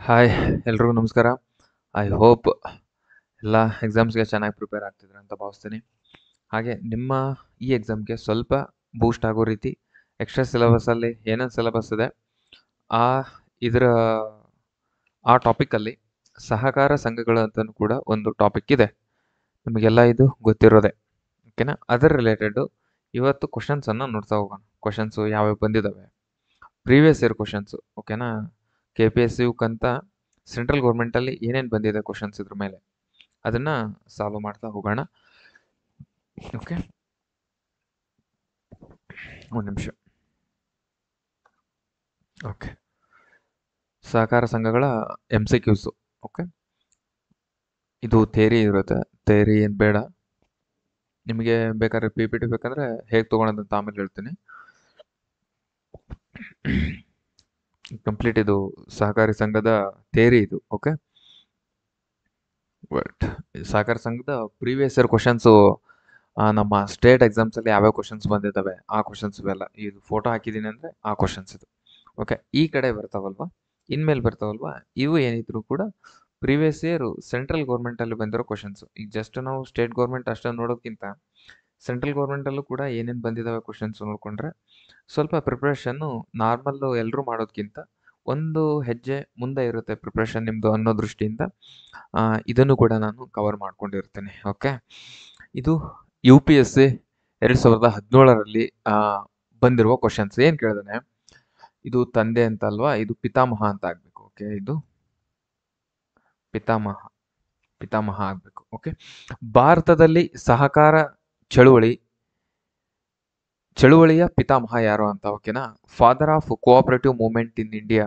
Hi ಎಲ್ರಿಗೂ ನಮಸ್ಕಾರ. I hope ಎಲ್ಲ ಎಕ್ಸಾಮ್ಸ್ಗೆ ಚೆನ್ನಾಗಿ ಪ್ರಿಪೇರ್ ಆಗ್ತಿದ್ರೆ ಅಂತ ಭಾವಿಸ್ತೀನಿ. ಹಾಗೆ ನಿಮ್ಮ ಈ ಎಕ್ಸಾಮ್ಗೆ ಸ್ವಲ್ಪ ಬೂಸ್ಟ್ ಆಗೋ ರೀತಿ ಎಕ್ಸ್ಟ್ರಾ ಸಿಲೆಬಸ್ಸಲ್ಲಿ ಏನೇನು ಸಿಲೆಬಸ್ ಇದೆ ಆ ಇದರ ಆ ಟಾಪಿಕಲ್ಲಿ ಸಹಕಾರ ಸಂಘಗಳು ಅಂತಲೂ ಕೂಡ ಒಂದು ಟಾಪಿಕ್ ಇದೆ. ನಿಮಗೆಲ್ಲ ಇದು ಗೊತ್ತಿರೋದೆ, ಓಕೆನಾ? ಅದರ ರಿಲೇಟೆಡು ಇವತ್ತು ಕ್ವಶನ್ಸನ್ನು ನೋಡ್ತಾ ಹೋಗೋಣ. ಕ್ವಶನ್ಸು ಯಾವ್ಯಾವ ಬಂದಿದ್ದಾವೆ, ಪ್ರೀವಿಯಸ್ ಇಯರ್ ಕ್ವಶನ್ಸು, ಓಕೆನಾ? KPSC-ಯುಕ್ಕಂತ ಸೆಂಟ್ರಲ್ ಗೌರ್ಮೆಂಟಲ್ಲಿ ಏನೇನು ಬಂದಿದೆ ಕ್ವಶನ್ಸ್ ಇದ್ರ ಮೇಲೆ ಅದನ್ನು ಸಾಲ್ವ್ ಮಾಡ್ತಾ ಹೋಗೋಣ. ಓಕೆ, ಒಂದು ನಿಮಿಷ. ಓಕೆ, ಸಹಕಾರ ಸಂಘಗಳ MCQs. ಓಕೆ, ಇದು ಥೇರಿ ಇರುತ್ತೆ. ಥೇರಿ ಏನು ಬೇಡ, ನಿಮಗೆ ಬೇಕಾದ್ರೆ PPT ಬೇಕಂದ್ರೆ ಹೇಗೆ ತೊಗೊಳೋದಂತ ಆಮೇಲೆ ಹೇಳ್ತೀನಿ. ಕಂಪ್ಲೀಟ್ ಇದು ಸಹಕಾರಿ ಸಂಘದ ಥೇರಿ ಇದು. ಓಕೆ, ಬಟ್ ಸಹಕಾರ ಸಂಘದ ಪ್ರೀವಿಯಸ್ ಇಯರ್ ಕ್ವಶನ್ಸು ನಮ್ಮ ಸ್ಟೇಟ್ ಎಕ್ಸಾಮ್ಸಲ್ಲಿ ಯಾವ್ಯಾವ ಕ್ವಶನ್ಸ್ ಬಂದಿದ್ದಾವೆ ಆ ಕ್ವಶನ್ಸ್ ಇವೆಲ್ಲ ಇದು ಫೋಟೋ ಹಾಕಿದ್ದೀನಿ ಅಂದರೆ ಆ ಕ್ವಶನ್ಸ್ ಇದು. ಓಕೆ, ಈ ಕಡೆ ಬರ್ತಾವಲ್ವಾ, ಇನ್ಮೇಲೆ ಬರ್ತಾವಲ್ವಾ, ಇವು ಏನಿದ್ರು ಕೂಡ ಪ್ರೀವಿಯಸ್ ಇಯರು ಸೆಂಟ್ರಲ್ ಗೌರ್ಮೆಂಟಲ್ಲಿ ಬಂದಿರೋ ಕ್ವಶನ್ಸು. ಈಗ ಜಸ್ಟ್ ನಾವು ಸ್ಟೇಟ್ ಗೌರ್ಮೆಂಟ್ ಅಷ್ಟೇ ನೋಡೋದಕ್ಕಿಂತ ಸೆಂಟ್ರಲ್ ಗೌರ್ಮೆಂಟಲ್ಲೂ ಕೂಡ ಏನೇನು ಬಂದಿದ್ದಾವೆ ಕ್ವಶನ್ಸ್ ನೋಡಿಕೊಂಡ್ರೆ ಸ್ವಲ್ಪ ಪ್ರಿಪ್ರೇಷನ್ನು ನಾರ್ಮಲ್ಲು ಎಲ್ಲರೂ ಮಾಡೋದಕ್ಕಿಂತ ಒಂದು ಹೆಜ್ಜೆ ಮುಂದೆ ಇರುತ್ತೆ ಪ್ರಿಪ್ರೇಷನ್ ನಿಮ್ಮದು ಅನ್ನೋ ದೃಷ್ಟಿಯಿಂದ ಇದನ್ನು ಕೂಡ ನಾನು ಕವರ್ ಮಾಡ್ಕೊಂಡಿರ್ತೀನಿ. ಓಕೆ, ಇದು UPSC 2017ರಲ್ಲಿ ಬಂದಿರುವ ಕ್ವಶನ್ಸ್. ಏನು ಕೇಳಿದಾನೆ, ಇದು ತಂದೆ ಅಂತ ಅಲ್ವಾ, ಇದು ಪಿತಾಮಹ ಅಂತ ಆಗಬೇಕು. ಓಕೆ, ಇದು ಪಿತಾಮಹ ಆಗಬೇಕು. ಓಕೆ, ಭಾರತದಲ್ಲಿ ಸಹಕಾರ ಚಳುವಳಿಯ ಪಿತಾಮಹ ಯಾರು ಅಂತ. ಓಕೆನಾ? Father of cooperative movement in India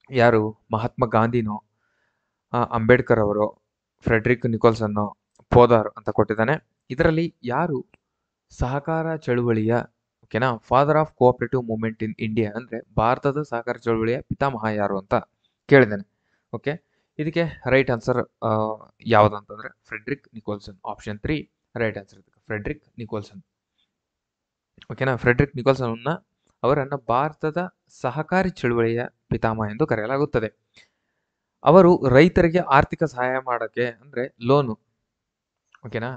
ಯಾರು? ಮಹಾತ್ಮ ಗಾಂಧಿನೋ, ಅಂಬೇಡ್ಕರ್ ಅವರು, ಫ್ರೆಡ್ರಿಕ್ ನಿಕೋಲ್ಸನ್ನೋ, ಪೋದಾರ್ ಅಂತ ಕೊಟ್ಟಿದ್ದಾನೆ. ಇದರಲ್ಲಿ ಯಾರು ಸಹಕಾರ ಚಳುವಳಿಯ, ಓಕೆನಾ, father of cooperative movement in India ಅಂದರೆ ಭಾರತದ ಸಹಕಾರ ಚಳುವಳಿಯ ಪಿತಾಮಹ ಯಾರು ಅಂತ ಕೇಳಿದ್ದಾನೆ. ಓಕೆ, ಇದಕ್ಕೆ ರೈಟ್ ಆನ್ಸರ್ ಯಾವುದಂತಂದರೆ Frederick Nicholson. Option 3 right answer. Frederick Nicholson. ಓಕೆನಾ? ಫ್ರೆಡ್ರಿಕ್ ನಿಕೋಲ್ಸನ್ ಅವರನ್ನು ಭಾರತದ ಸಹಕಾರಿ ಚಳುವಳಿಯ ಪಿತಾಮಹ ಎಂದು ಕರೆಯಲಾಗುತ್ತದೆ. ಅವರು ರೈತರಿಗೆ ಆರ್ಥಿಕ ಸಹಾಯ ಮಾಡೋಕ್ಕೆ ಅಂದರೆ ಲೋನು, ಓಕೆನಾ,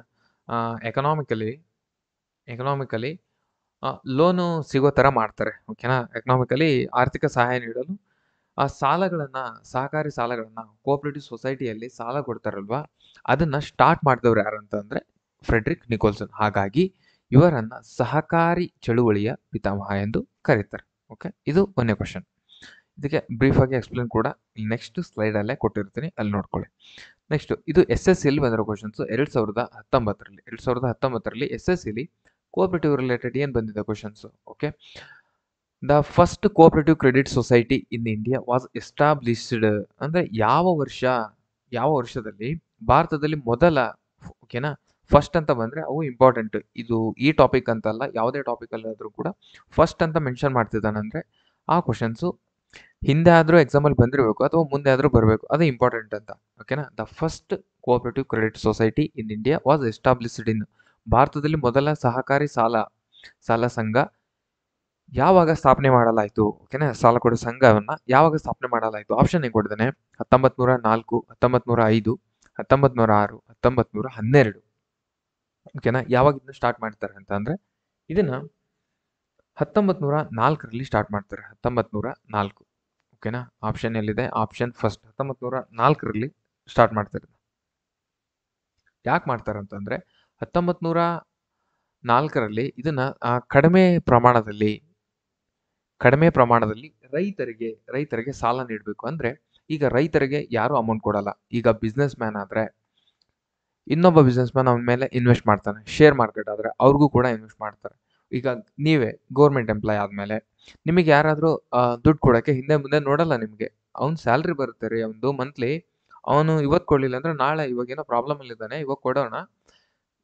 ಎಕನಾಮಿಕಲಿ ಲೋನು ಸಿಗೋ ಥರ ಮಾಡ್ತಾರೆ. ಓಕೆನಾ? ಎಕನಾಮಿಕಲಿ ಆರ್ಥಿಕ ಸಹಾಯ ನೀಡಲು ಸಾಲಗಳನ್ನು, ಸಹಕಾರಿ ಸಾಲಗಳನ್ನು ಕೋಆಪರೇಟಿವ್ ಸೊಸೈಟಿಯಲ್ಲಿ ಸಾಲ ಕೊಡ್ತಾರಲ್ವಾ, ಅದನ್ನು ಸ್ಟಾರ್ಟ್ ಮಾಡಿದವ್ರು ಯಾರು ಅಂತಂದರೆ ಫ್ರೆಡ್ರಿಕ್ ನಿಕೋಲ್ಸನ್. ಹಾಗಾಗಿ ಇವರನ್ನು ಸಹಕಾರಿ ಚಳುವಳಿಯ ಪಿತಾಮಹ ಎಂದು ಕರೀತಾರೆ. ಓಕೆ, ಇದು ಒಂದೇ ಕ್ವಶನ್. ಇದಕ್ಕೆ ಬ್ರೀಫಾಗಿ ಎಕ್ಸ್ಪ್ಲೇನ್ ಕೂಡ ನೆಕ್ಸ್ಟ್ ಸ್ಲೈಡಲ್ಲೇ ಕೊಟ್ಟಿರ್ತೀನಿ, ಅಲ್ಲಿ ನೋಡ್ಕೊಳ್ಳಿ. ನೆಕ್ಸ್ಟು ಇದು SSCಯಲ್ಲಿ ಬಂದಿರೋ ಕ್ವಶನ್ಸು 2019ರಲ್ಲಿ SSCಲಿ ಕೋಆಪರೇಟಿವ್ ರಿಲೇಟೆಡ್ ಏನು ಬಂದಿದೆ questions. Okay, the first cooperative credit society in India was established ಅಂದರೆ ಯಾವ ವರ್ಷದಲ್ಲಿ ಭಾರತದಲ್ಲಿ ಮೊದಲ, ಓಕೆನಾ, ಫಸ್ಟ್ ಅಂತ ಬಂದರೆ ಅವು ಇಂಪಾರ್ಟೆಂಟ್. ಇದು ಈ ಟಾಪಿಕ್ ಅಂತಲ್ಲ, ಯಾವುದೇ ಟಾಪಿಕಲ್ಲಾದರೂ ಕೂಡ ಫಸ್ಟ್ ಅಂತ ಮೆನ್ಷನ್ ಮಾಡ್ತಿದ್ದಾನಂದರೆ ಆ ಕ್ವಶನ್ಸು ಹಿಂದೆ ಆದರೂ ಎಕ್ಸಾಮಲ್ಲಿ ಬಂದಿರಬೇಕು ಅಥವಾ ಮುಂದೆ ಆದರೂ ಬರಬೇಕು, ಅದು ಇಂಪಾರ್ಟೆಂಟ್ ಅಂತ. ಓಕೆನಾ? The first cooperative credit society in India was established in, ಭಾರತದಲ್ಲಿ ಮೊದಲ ಸಹಕಾರಿ ಸಾಲ ಸಂಘ ಯಾವಾಗ ಸ್ಥಾಪನೆ ಮಾಡಲಾಯಿತು. ಓಕೆನಾ? ಸಾಲ ಕೊಡೋ ಸಂಘವನ್ನು ಯಾವಾಗ ಸ್ಥಾಪನೆ ಮಾಡಲಾಯಿತು? ಆಪ್ಷನ್ ಏನು ಕೊಟ್ಟಿದ್ದಾನೆ? 1904, 1905, 1906, 1912. ಓಕೆನಾ? ಯಾವಾಗ ಇದನ್ನ ಸ್ಟಾರ್ಟ್ ಮಾಡ್ತಾರೆ ಅಂತ ಅಂದರೆ ಇದನ್ನು 1904ರಲ್ಲಿ ಸ್ಟಾರ್ಟ್ ಮಾಡ್ತಾರೆ. 1904. ಓಕೆನಾ? ಆಪ್ಷನ್ ಎಲ್ಲಿದೆ? ಆಪ್ಷನ್ ಫಸ್ಟ್ 1904ರಲ್ಲಿ ಸ್ಟಾರ್ಟ್ ಮಾಡ್ತಾರೆ. ಯಾಕೆ ಮಾಡ್ತಾರೆ ಅಂತಂದರೆ 1904ರಲ್ಲಿ ಇದನ್ನು ಕಡಿಮೆ ಪ್ರಮಾಣದಲ್ಲಿ ರೈತರಿಗೆ ಸಾಲ ನೀಡಬೇಕು. ಅಂದರೆ ಈಗ ರೈತರಿಗೆ ಯಾರು ಅಮೌಂಟ್ ಕೊಡಲ್ಲ. ಈಗ ಬಿಸ್ನೆಸ್ ಮ್ಯಾನ್ ಆದರೆ ಇನ್ನೊಬ್ಬ ಬಿಸ್ನೆಸ್ ಮ್ಯಾನ್ ಅವನ ಮೇಲೆ ಇನ್ವೆಸ್ಟ್ ಮಾಡ್ತಾನೆ. ಶೇರ್ ಮಾರ್ಕೆಟ್ ಆದರೆ ಅವ್ರಿಗೂ ಕೂಡ ಇನ್ವೆಸ್ಟ್ ಮಾಡ್ತಾರೆ. ಈಗ ನೀವೇ ಗೌರ್ಮೆಂಟ್ ಎಂಪ್ಲಾಯ್ ಆದಮೇಲೆ ನಿಮಗೆ ಯಾರಾದರೂ ದುಡ್ಡು ಕೊಡೋಕ್ಕೆ ಹಿಂದೆ ಮುಂದೆ ನೋಡಲ್ಲ. ನಿಮಗೆ ಅವ್ನ ಸ್ಯಾಲ್ರಿ ಬರುತ್ತೆ ರೀ, ಅವನದು ಮಂತ್ಲಿ, ಅವನು ಇವತ್ತು ಕೊಡಲಿಲ್ಲ ಅಂದರೆ ನಾಳೆ, ಇವಾಗೇನೋ ಪ್ರಾಬ್ಲಮಲ್ಲಿದ್ದಾನೆ, ಇವಾಗ ಕೊಡೋಣ,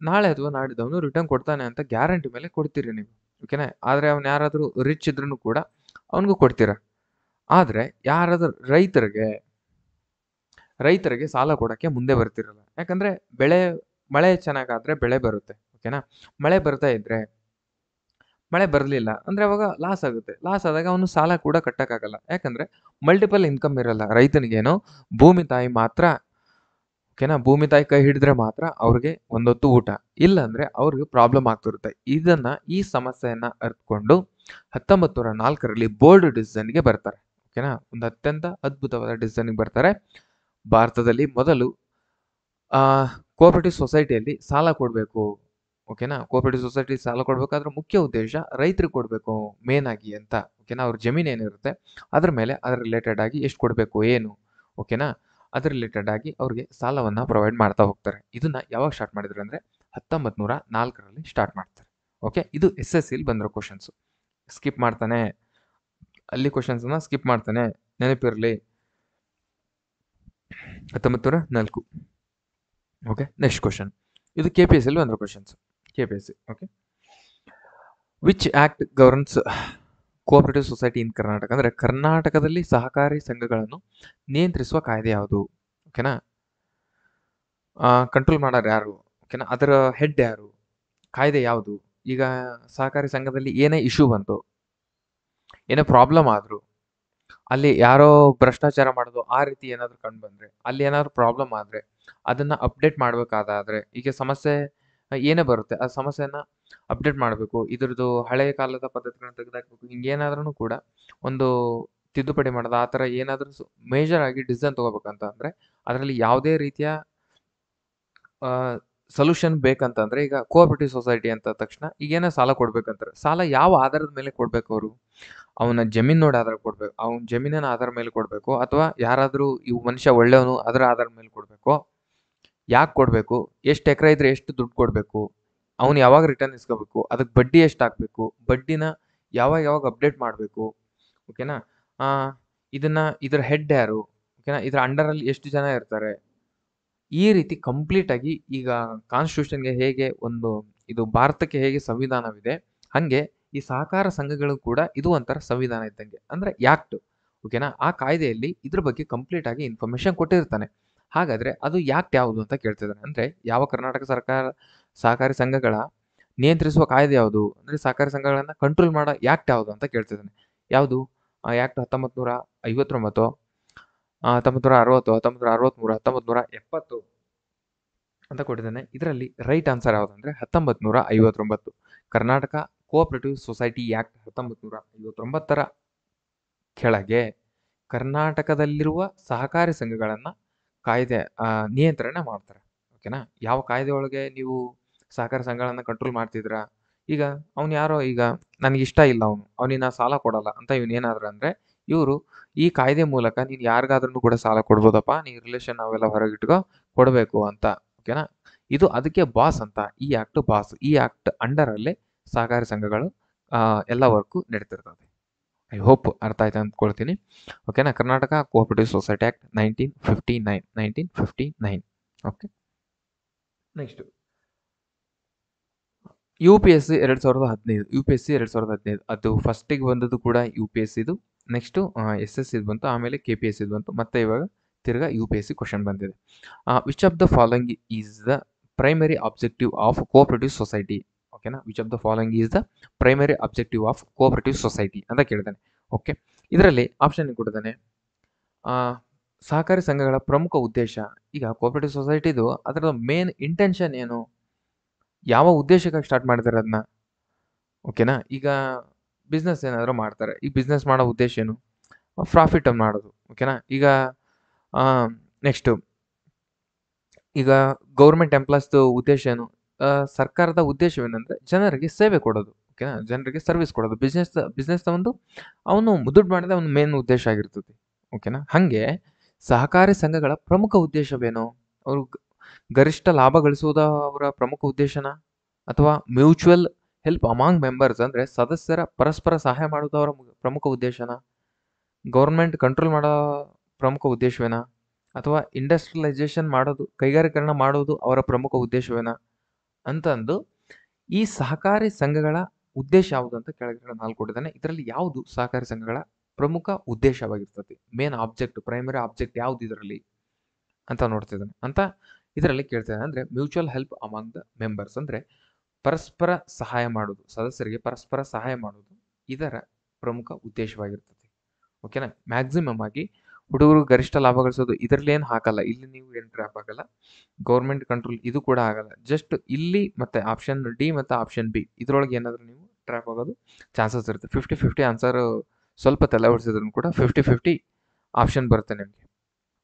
ನಾಳೆ ಅಥವಾ ನಾಡಿದ್ದು ಅವನು ರಿಟರ್ನ್ ಕೊಡ್ತಾನೆ ಅಂತ ಗ್ಯಾರಂಟಿ ಮೇಲೆ ಕೊಡ್ತೀರಿ ನೀವು. ಓಕೆನಾ? ಆದರೆ ಅವ್ನು ಯಾರಾದರೂ ರಿಚ್ ಇದ್ರೂ ಕೂಡ ಅವನಿಗೂ ಕೊಡ್ತೀರ. ಆದರೆ ಯಾರಾದರೂ ರೈತರಿಗೆ ಸಾಲ ಕೊಡೋಕ್ಕೆ ಮುಂದೆ ಬರ್ತಿರಲ್ಲ. ಯಾಕಂದರೆ ಮಳೆ ಚೆನ್ನಾಗಾದರೆ ಬೆಳೆ ಬರುತ್ತೆ. ಓಕೆನಾ? ಮಳೆ ಬರ್ತಾ ಇದ್ದರೆ ಮಳೆ ಬರಲಿಲ್ಲ ಅಂದರೆ ಅವಾಗ ಲಾಸ್ ಆಗುತ್ತೆ. ಲಾಸ್ ಆದಾಗ ಅವನು ಸಾಲ ಕೂಡ ಕಟ್ಟಕ್ಕಾಗಲ್ಲ. ಯಾಕಂದರೆ ಮಲ್ಟಿಪಲ್ ಇನ್ಕಮ್ ಇರಲ್ಲ. ರೈತನಿಗೇನು ಭೂಮಿ ತಾಯಿ ಮಾತ್ರ ಓಕೆನಾ, ಭೂಮಿ ತಾಯಿ ಕೈ ಹಿಡಿದ್ರೆ ಮಾತ್ರ ಅವ್ರಿಗೆ ಒಂದೊತ್ತು ಊಟ, ಇಲ್ಲ ಅಂದ್ರೆ ಅವ್ರಿಗೆ ಪ್ರಾಬ್ಲಮ್ ಆಗ್ತಿರುತ್ತೆ. ಈ ಸಮಸ್ಯೆಯನ್ನ ಅರ್ಥಕೊಂಡು 1904ರಲ್ಲಿ ಬೋಲ್ಡ್ ಡಿಸಿಷನ್ಗೆ ಬರ್ತಾರೆ. ಓಕೆನಾ, ಒಂದು ಅತ್ಯಂತ ಅದ್ಭುತವಾದ ಡಿಸಿಷನ್ಗೆ ಬರ್ತಾರೆ. ಭಾರತದಲ್ಲಿ ಮೊದಲು ಕೋಆಪರೇಟಿವ್ ಸೊಸೈಟಿಯಲ್ಲಿ ಸಾಲ ಕೊಡಬೇಕು. ಓಕೆನಾ, ಕೋಆಪರೇಟಿವ್ ಸೊಸೈಟಿ ಸಾಲ ಕೊಡಬೇಕಾದ್ರೆ ಮುಖ್ಯ ಉದ್ದೇಶ ರೈತರಿಗೆ ಕೊಡಬೇಕು ಮೇನ್ ಆಗಿ ಅಂತ. ಓಕೆನಾ, ಅವ್ರ ಜಮೀನು ಏನಿರುತ್ತೆ ಅದ್ರ ಮೇಲೆ ಅದ್ರ ರಿಲೇಟೆಡ್ ಆಗಿ ಎಷ್ಟು ಕೊಡಬೇಕು ಏನು, ಓಕೆನಾ, ಅದ್ರ ರಿಲೇಟೆಡ್ ಆಗಿ ಅವ್ರಿಗೆ ಸಾಲವನ್ನ ಪ್ರೊವೈಡ್ ಮಾಡ್ತಾ ಹೋಗ್ತಾರೆ. ಇದನ್ನ ಯಾವಾಗ ಸ್ಟಾರ್ಟ್ ಮಾಡಿದ್ರು ಅಂದ್ರೆ 1904ರಲ್ಲಿ ಸ್ಟಾರ್ಟ್ ಮಾಡ್ತಾರೆ. ಓಕೆ, ಇದು SSCಲಿ ಬಂದಿರೋ ಕ್ವಶನ್ಸ್. ಸ್ಕಿಪ್ ಮಾಡ್ತಾನೆ, ಅಲ್ಲಿ ಕ್ವಶನ್ಸ್ನ ಸ್ಕಿಪ್ ಮಾಡ್ತಾನೆ, ನೆನಪಿರಲಿ. 1904. Okay, next question. ಇದು KPSCಲಿ ಬಂದಿರೋ questions. KPSC. Okay, which act governs cooperative society in Karnataka? ಅಂದರೆ ಕರ್ನಾಟಕದಲ್ಲಿ ಸಹಕಾರಿ ಸಂಘಗಳನ್ನು ನಿಯಂತ್ರಿಸುವ ಕಾಯ್ದೆ ಯಾವುದು? ಓಕೆನಾ, ಕಂಟ್ರೋಲ್ ಮಾಡೋರು ಯಾರು? ಓಕೆನಾ, ಅದರ ಹೆಡ್ ಯಾರು? ಕಾಯ್ದೆ ಯಾವುದು? ಈಗ ಸಹಕಾರಿ ಸಂಘದಲ್ಲಿ ಏನೇ ಇಶ್ಯೂ ಬಂತು, ಏನೇ ಪ್ರಾಬ್ಲಮ್ ಆದರೂ, ಅಲ್ಲಿ ಯಾರೋ ಭ್ರಷ್ಟಾಚಾರ ಮಾಡೋದು ಆ ರೀತಿ ಏನಾದರೂ ಕಂಡು ಬಂದರೆ, ಅಲ್ಲಿ ಏನಾದರೂ ಪ್ರಾಬ್ಲಮ್ ಆದರೆ ಅದನ್ನು ಅಪ್ಡೇಟ್ ಮಾಡಬೇಕಾದ್ರೆ, ಈಗ ಸಮಸ್ಯೆ ಏನೇ ಬರುತ್ತೆ ಆ ಸಮಸ್ಯೆನ ಅಪ್ಡೇಟ್ ಮಾಡಬೇಕು, ಇದ್ರದ್ದು ಹಳೆಯ ಕಾಲದ ಪದ್ಧತಿಗಳನ್ನ ತೆಗೆದುಹಾಕಬೇಕು, ಹಿಂಗೇನಾದ್ರೂ ಕೂಡ ಒಂದು ತಿದ್ದುಪಡಿ ಮಾಡೋದು, ಆ ಥರ ಏನಾದರೂ ಮೇಜರ್ ಆಗಿ ಡಿಸಿಷನ್ ತೊಗೋಬೇಕಂತ ಅಂದರೆ ಅದರಲ್ಲಿ ಯಾವುದೇ ರೀತಿಯ ಸೊಲ್ಯೂಷನ್ ಬೇಕಂತಂದರೆ, ಈಗ ಕೋಆಪರೇಟಿವ್ ಸೊಸೈಟಿ ಅಂತ ತಕ್ಷಣ ಈಗೇನೋ ಸಾಲ ಕೊಡ್ಬೇಕಂತಾರೆ, ಸಾಲ ಯಾವ ಆಧಾರದ ಮೇಲೆ ಕೊಡಬೇಕು? ಅವರು ಅವನ ಜಮೀನು ನೋಡಿ ಆಧಾರ ಕೊಡಬೇಕು, ಅವನ ಜಮೀನಿನ ಆಧಾರ ಮೇಲೆ ಕೊಡಬೇಕು, ಅಥವಾ ಯಾರಾದರೂ ಇವು ಮನುಷ್ಯ ಒಳ್ಳೆಯವನು ಅದರ ಆಧಾರದ ಮೇಲೆ ಕೊಡಬೇಕು? ಯಾಕೆ ಕೊಡಬೇಕು? ಎಷ್ಟು ಎಕರೆ ಇದ್ರೆ ಎಷ್ಟು ದುಡ್ಡು ಕೊಡಬೇಕು? ಅವನು ಯಾವಾಗ ರಿಟರ್ನ್ ಇಸ್ಕೋಬೇಕು? ಅದಕ್ಕೆ ಬಡ್ಡಿ ಎಷ್ಟು ಹಾಕಬೇಕು? ಬಡ್ಡಿನ ಯಾವಾಗ ಅಪ್ಡೇಟ್ ಮಾಡಬೇಕು? ಓಕೆನಾ, ಇದರ ಹೆಡ್ ಯಾರು? ಓಕೆನಾ, ಇದರ ಅಂಡರಲ್ಲಿ ಎಷ್ಟು ಜನ ಇರ್ತಾರೆ? ಈ ರೀತಿ ಕಂಪ್ಲೀಟ್ ಆಗಿ ಈಗ ಕಾನ್ಸ್ಟಿಟ್ಯೂಷನ್ಗೆ ಹೇಗೆ ಒಂದು ಇದು ಭಾರತಕ್ಕೆ ಹೇಗೆ ಸಂವಿಧಾನವಿದೆ, ಹಾಗೆ ಈ ಸಹಕಾರ ಸಂಘಗಳು ಕೂಡ ಇದು ಒಂಥರ ಸಂವಿಧಾನ ಇದ್ದಂಗೆ, ಅಂದರೆ ಯಾಕ್ಟ್. ಓಕೆನಾ, ಆ ಕಾಯ್ದೆಯಲ್ಲಿ ಇದ್ರ ಬಗ್ಗೆ ಕಂಪ್ಲೀಟ್ ಆಗಿ ಇನ್ಫಾರ್ಮೇಶನ್ ಕೊಟ್ಟಿರ್ತಾನೆ. ಹಾಗಾದರೆ ಅದು ಯಾಕ್ಟ್ ಯಾವುದು ಅಂತ ಕೇಳ್ತಿದ್ದಾನೆ. ಅಂದರೆ ಯಾವ ಕರ್ನಾಟಕ ಸರ್ಕಾರ ಸಹಕಾರಿ ಸಂಘಗಳ ನಿಯಂತ್ರಿಸುವ ಕಾಯ್ದೆ ಯಾವುದು, ಅಂದರೆ ಸಹಕಾರಿ ಸಂಘಗಳನ್ನು ಕಂಟ್ರೋಲ್ ಮಾಡೋ ಯಾಕ್ಟ್ ಯಾವುದು ಅಂತ ಕೇಳ್ತಿದ್ದಾನೆ. ಯಾವುದು ಆ ಯಾಕ್ಟ್? 1959, 1960, 1963, 1970 ಅಂತ ಕೊಟ್ಟಿದ್ದಾನೆ. ಇದರಲ್ಲಿ ರೈಟ್ ಆನ್ಸರ್ ಯಾವುದಂದ್ರೆ 1959. ಕರ್ನಾಟಕ ಕೋಆಪರೇಟಿವ್ ಸೊಸೈಟಿ ಆಕ್ಟ್ 1959ರ ಕೆಳಗೆ ಕರ್ನಾಟಕದಲ್ಲಿರುವ ಸಹಕಾರಿ ಸಂಘಗಳನ್ನು ಕಾಯ್ದೆ ನಿಯಂತ್ರಣ ಮಾಡ್ತಾರೆ. ಓಕೆನಾ, ಯಾವ ಕಾಯ್ದೆ ಒಳಗೆ ನೀವು ಸಹಕಾರಿ ಸಂಘಗಳನ್ನು ಕಂಟ್ರೋಲ್ ಮಾಡ್ತಿದ್ದೀರಾ? ಈಗ ಅವ್ನು ಯಾರೋ, ಈಗ ನನಗಿಷ್ಟ ಇಲ್ಲ ಅವನಿಗೆ ಸಾಲ ಕೊಡಲ್ಲ ಅಂತ ಇವನೇನಾದ್ರು ಅಂದರೆ, ಇವರು ಈ ಕಾಯ್ದೆ ಮೂಲಕ ನೀನು ಯಾರಿಗಾದ್ರೂ ಕೂಡ ಸಾಲ ಕೊಡ್ಬೋದಪ್ಪ, ನೀ ರಿಲೇಷನ್ ಅವೆಲ್ಲ ಹೊರಗಿಟ್ಕೋ, ಕೊಡಬೇಕು ಅಂತ. ಓಕೆನಾ, ಇದು ಅದಕ್ಕೆ ಬಾಸ್ ಅಂತ. ಈ ಆಕ್ಟ್ ಬಾಸ್. ಈ ಆಕ್ಟ್ ಅಂಡರಲ್ಲೇ ಸಹಕಾರಿ ಸಂಘಗಳು ಎಲ್ಲ ವರ್ಕು ನಡೀತಿರ್ತದೆ. ಐ ಹೋಪ್ ಅರ್ಥ ಆಯ್ತು ಅಂದ್ಕೊಳ್ತೀನಿ. ಓಕೆನಾ, Karnataka cooperative society act 1959. Okay, next UPSC 2015. UPSC 2015 ಅದು ಫಸ್ಟಿಗೆ ಬಂದದ್ದು ಕೂಡ UPSCದು, ನೆಕ್ಸ್ಟು SSC ಬಂತು, ಆಮೇಲೆ KPSC ಬಂತು, ಮತ್ತೆ ಇವಾಗ ತಿರ್ಗಾ UPSC ಕ್ವಶನ್ ಬಂದಿದೆ. Which of the following is the primary objective of cooperative society? ಓಕೆನಾ, which of the following is the primary objective of cooperative society ಅಂತ ಕೇಳಿದ್ದಾನೆ. ಓಕೆ, ಇದರಲ್ಲಿ ಆಪ್ಷನ್ ಕೊಟ್ಟಿದ್ದಾನೆ. ಸಹಕಾರಿ ಸಂಘಗಳ ಪ್ರಮುಖ ಉದ್ದೇಶ. ಈಗ ಕೋಆಪರೇಟಿವ್ ಸೊಸೈಟಿದು ಅದರ ಮೇನ್ ಇಂಟೆನ್ಷನ್ ಏನು, ಯಾವ ಉದ್ದೇಶಕ್ಕಾಗಿ ಸ್ಟಾರ್ಟ್ ಮಾಡಿದ್ದಾರೆ ಅದನ್ನ? ಓಕೆನಾ, ಈಗ ಬಿಸ್ನೆಸ್ ಏನಾದರೂ ಮಾಡ್ತಾರೆ, ಈ ಬಿಸ್ನೆಸ್ ಮಾಡೋ ಉದ್ದೇಶ ಏನು? ಪ್ರಾಫಿಟ್ ಮಾಡೋದು. ಓಕೆನಾ, ಈಗ ನೆಕ್ಸ್ಟು ಈಗ ಗೌರ್ಮೆಂಟ್ ಎಂಪ್ಲಾಯ್ಸ್ದು ಉದ್ದೇಶ ಏನು? ಸರ್ಕಾರದ ಉದ್ದೇಶವೇನೆಂದರೆ ಜನರಿಗೆ ಸೇವೆ ಕೊಡೋದು. ಓಕೆನಾ, ಜನರಿಗೆ ಸರ್ವಿಸ್ ಕೊಡೋದು. ಬಿಸ್ನೆಸ್ ಒಂದು ಅವನು ದುಡ್ಡು ಮಾಡಿದ್ರೆ ಅವನ ಮೇನ್ ಉದ್ದೇಶ ಆಗಿರ್ತದೆ. ಓಕೆನಾ, ಹಾಗೆ ಸಹಕಾರಿ ಸಂಘಗಳ ಪ್ರಮುಖ ಉದ್ದೇಶವೇನು? ಅವರು ಗರಿಷ್ಠ ಲಾಭ ಗಳಿಸುವುದ ಅವರ ಪ್ರಮುಖ ಉದ್ದೇಶನ, ಅಥವಾ ಮ್ಯೂಚುವಲ್ ಹೆಲ್ಪ್ ಅಮಾಂಗ್ ಮೆಂಬರ್ಸ್ ಅಂದರೆ ಸದಸ್ಯರ ಪರಸ್ಪರ ಸಹಾಯ ಮಾಡುವುದು ಅವರ ಪ್ರಮುಖ ಉದ್ದೇಶನ, ಗೌರ್ಮೆಂಟ್ ಕಂಟ್ರೋಲ್ ಮಾಡೋ ಪ್ರಮುಖ ಉದ್ದೇಶವೇನ, ಅಥವಾ ಇಂಡಸ್ಟ್ರಿಯಲೈಸೇಷನ್ ಮಾಡೋದು, ಕೈಗಾರೀಕರಣ ಮಾಡೋದು ಅವರ ಪ್ರಮುಖ ಉದ್ದೇಶವೇನ ಅಂತಂದು ಈ ಸಹಕಾರಿ ಸಂಘಗಳ ಉದ್ದೇಶ ಯಾವುದು ಅಂತ ಕೆಳಗಡೆ 4 ಕೊಟ್ಟಿದ್ದಾನೆ. ಇದರಲ್ಲಿ ಯಾವುದು ಸಹಕಾರಿ ಸಂಘಗಳ ಪ್ರಮುಖ ಉದ್ದೇಶವಾಗಿರ್ತದೆ? ಮೇನ್ ಆಬ್ಜೆಕ್ಟ್, ಪ್ರೈಮರಿ ಆಬ್ಜೆಕ್ಟ್ ಯಾವುದು ಇದರಲ್ಲಿ ಅಂತ ನೋಡ್ತಿದ್ದಾನೆ ಅಂತ ಇದರಲ್ಲಿ ಕೇಳ್ತಿದ್ದಾನೆ. ಅಂದರೆ mutual help among the members ಅಂದರೆ ಪರಸ್ಪರ ಸಹಾಯ ಮಾಡೋದು, ಸದಸ್ಯರಿಗೆ ಪರಸ್ಪರ ಸಹಾಯ ಮಾಡೋದು ಇದರ ಪ್ರಮುಖ ಉದ್ದೇಶವಾಗಿರ್ತದೆ. ಓಕೆನಾ? ಮ್ಯಾಕ್ಸಿಮಮ್ ಆಗಿ ಹುಡುಗರು ಗರಿಷ್ಠ ಲಾಭ ಗಳಿಸೋದು ಇದರಲ್ಲಿ ಏನು ಹಾಕಲ್ಲ. ಇಲ್ಲಿ ನೀವು ಏನು ಟ್ರ್ಯಾಪ್ ಆಗಲ್ಲ. ಗೌರ್ಮೆಂಟ್ ಕಂಟ್ರೋಲ್ ಇದು ಕೂಡ ಆಗಲ್ಲ. ಜಸ್ಟ್ ಇಲ್ಲಿ ಮತ್ತೆ ಆಪ್ಷನ್ ಡಿ ಮತ್ತು ಆಪ್ಷನ್ ಬಿ ಇದರೊಳಗೆ ಏನಾದರೂ ನೀವು ಟ್ರ್ಯಾಪ್ ಆಗೋದು ಚಾನ್ಸಸ್ ಇರುತ್ತೆ. 50-50 ಆನ್ಸರ್ ಸ್ವಲ್ಪ ತಲೆ ಓಡಿಸಿದ್ರು ಕೂಡ 50-50 ಆಪ್ಷನ್ ಬರುತ್ತೆ ನಿಮಗೆ.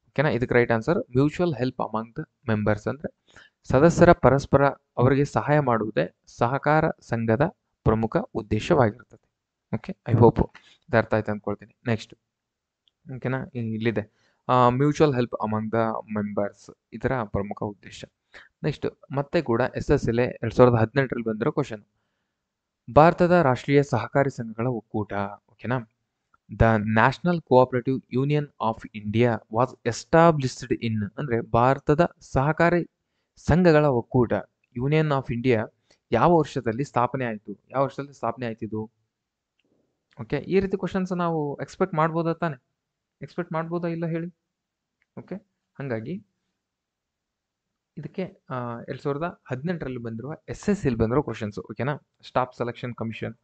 ಓಕೆನಾ? ಇದಕ್ಕೆ right answer mutual help among the members. ಅಂದರೆ ಸದಸ್ಯರ ಪರಸ್ಪರ ಅವರಿಗೆ ಸಹಾಯ ಮಾಡುವುದೇ ಸಹಕಾರ ಸಂಘದ ಪ್ರಮುಖ ಉದ್ದೇಶವಾಗಿರ್ತದೆ. ಓಕೆ, ಐ ಹೋಪ್ ಇದು ಅರ್ಥ ಆಯ್ತು ಅಂದ್ಕೊಳ್ತೀನಿ. ನೆಕ್ಸ್ಟ್ ಓಕೆನಾ, ಇಲ್ಲಿದೆ mutual help among the members ಇದರ ಪ್ರಮುಖ ಉದ್ದೇಶ. ನೆಕ್ಸ್ಟ್ ಮತ್ತೆ ಕೂಡ SSLA 2018ರಲ್ಲಿ ಬಂದಿರೋ ಕ್ವಶನ್. ಭಾರತದ ರಾಷ್ಟ್ರೀಯ ಸಹಕಾರಿ ಸಂಘಗಳ ಒಕ್ಕೂಟ, ಓಕೆನಾ, the national cooperative union of India was established in, ಅಂದರೆ ಭಾರತದ ಸಹಕಾರಿ ಸಂಘಗಳ ಒಕ್ಕೂಟ ಯೂನಿಯನ್ ಆಫ್ ಇಂಡಿಯಾ ಯಾವ ವರ್ಷದಲ್ಲಿ ಸ್ಥಾಪನೆ ಆಯಿತು? ಯಾವ ವರ್ಷದಲ್ಲಿ ಸ್ಥಾಪನೆ ಆಯ್ತಿದ್ದು? ಓಕೆ, ಈ ರೀತಿ ಕ್ವಶನ್ಸ್ ನಾವು ಎಕ್ಸ್ಪೆಕ್ಟ್ ಮಾಡ್ಬೋದಾ ತಾನೆ? ಎಕ್ಸ್ಪೆಕ್ಟ್ ಮಾಡ್ಬೋದಾ ಇಲ್ಲ ಹೇಳಿ? ಓಕೆ, ಹಾಗಾಗಿ ಇದಕ್ಕೆ 2018ರಲ್ಲಿ ಬಂದಿರುವ SSL ಬಂದಿರೋ ಕ್ವಶನ್ಸ್. ಓಕೆನಾ, ಸ್ಟಾಫ್ ಸೆಲೆಕ್ಷನ್ ಕಮಿಷನ್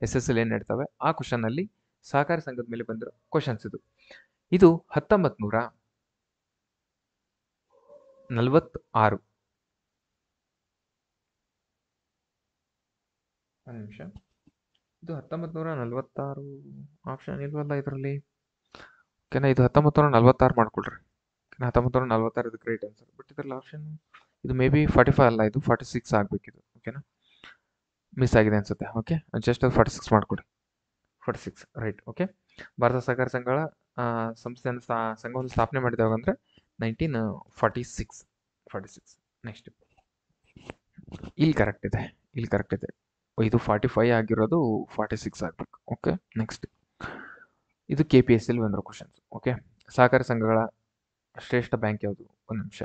SSL ಏನು ಇರ್ತವೆ ಆ ಕ್ವಶನ್ನಲ್ಲಿ ಸಹಕಾರಿ ಸಂಘದ ಮೇಲೆ ಬಂದಿರೋ ಕ್ವಶನ್ಸ್ ಇದು 1946. ಒಂದು ನಿಮಿಷ, ಇದು 1946 ಆಪ್ಷನ್ ಇಲ್ವಲ್ಲ ಇದರಲ್ಲಿ. ಓಕೆನಾ, ಇದು 1946 ಮಾಡ್ಕೊಳ್ರಿ. 1946 ಇದು ಗ್ರೇಟ್ ಆನ್ಸರ್. ಬಟ್ ಇದರಲ್ಲಿ ಆಪ್ಷನ್ ಇದು ಮೇ ಬಿ 45 ಅಲ್ಲ, ಇದು 46 ಆಗಬೇಕಿದು. ಓಕೆನಾ, ಮಿಸ್ ಆಗಿದೆ ಅನ್ಸುತ್ತೆ. ಓಕೆ, ಜಸ್ಟ್ ಅದು 46 ಮಾಡಿಕೊಡಿ. 46 ರೈಟ್. ಓಕೆ, ಭಾರತ ಸಹಕಾರ ಸಂಘಗಳ ಸಂಸ್ಥೆಯನ್ನು ಸಂಘವನ್ನು ಸ್ಥಾಪನೆ ಮಾಡಿದವಾಗ ಅಂದರೆ 1946. ನೆಕ್ಸ್ಟ್ ಇಲ್ಲಿ ಕರೆಕ್ಟ್ ಇದೆ, ಇಲ್ಲಿ ಕರೆಕ್ಟ್ ಇದೆ. ಇದು 45 ಆಗಿರೋದು 46 ಆಗಬೇಕು. ಓಕೆ, ನೆಕ್ಸ್ಟ್ ಇದು KPSL ಬಂದಿರೋ ಕ್ವಶನ್ಸ್. ಓಕೆ, ಸಹಕಾರಿ ಸಂಘಗಳ ಶ್ರೇಷ್ಠ ಬ್ಯಾಂಕ್ ಯಾವುದು? ಒಂದು ನಿಮಿಷ.